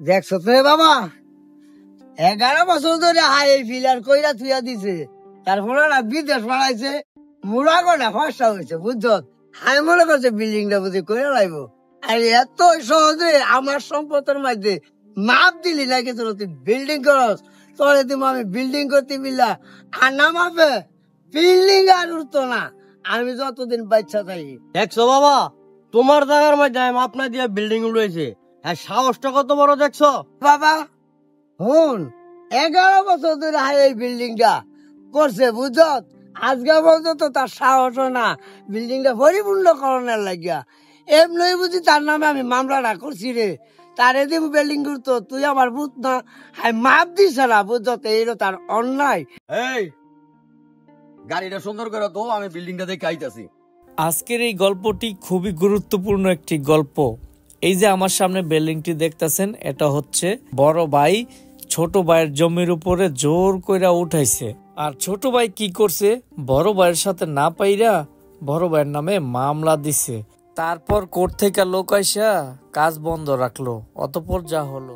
দেখছো তো বাবা, 11 বছর ধরে হাই ফিলার কইরা থুইয়া দিছে, তারপরে না বিদেশ বাড়াইছে, মুড়া গোটা ফসা হয়েছে বুঝছো। আমি মনে করছে বিল্ডিংটা বুঝি কইরা লাইব, আর এত সহজে আমার সম্পদের মধ্যে মাপ দিলি না কিছু, তুই বিল্ডিং করস, তোরে তুমি আমি বিল্ডিং করতে বিল্লা আর না মাপে বিল্ডিং আর উঠতো না আমি যতদিন বাচ্চা থাকি। দেখছো বাবা, তোমার জায়গার মধ্যে আমি আপনার দিয়ে বিল্ডিং উঠেছে, হ্যাঁ সাহসটা কত বড় দেখছো বাবা হুন, 11 বছর ধরে হাই এই বিল্ডিংটা করছে বুঝছো, আজকে পর্যন্ত তার সাহস না বিল্ডিংটা পরিপূর্ণ করণের লাগিয়া। এমনি বুঝি তার নামে আমি মামলাটা করছি রে, তারে দিব বিল্ডিং করতো, তুই আমার বুঝ না হাই মাপ দিস না বুঝছো, এইটা তার অন্যায়। এই গাড়িটা সুন্দর করে তো, আমি বিল্ডিংটা দেখে আইতাছি। আজকের এই গল্পটি খুবই গুরুত্বপূর্ণ একটি গল্প। এই যে আমার সামনে বিল্ডিংটি দেখতেছেন, এটা হচ্ছে বড় ভাই ছোট ভাইয়ের জমির উপরে জোর কইরা উঠাইছে। আর ছোট ভাই কি করছে, বড় ভাইয়ের সাথে না পাইরা বড় ভাইয়ের নামে মামলা দিছে। তারপর কোর্ট থেকে লোক আইসা কাজ বন্ধ রাখলো, অতঃপর যা হলো।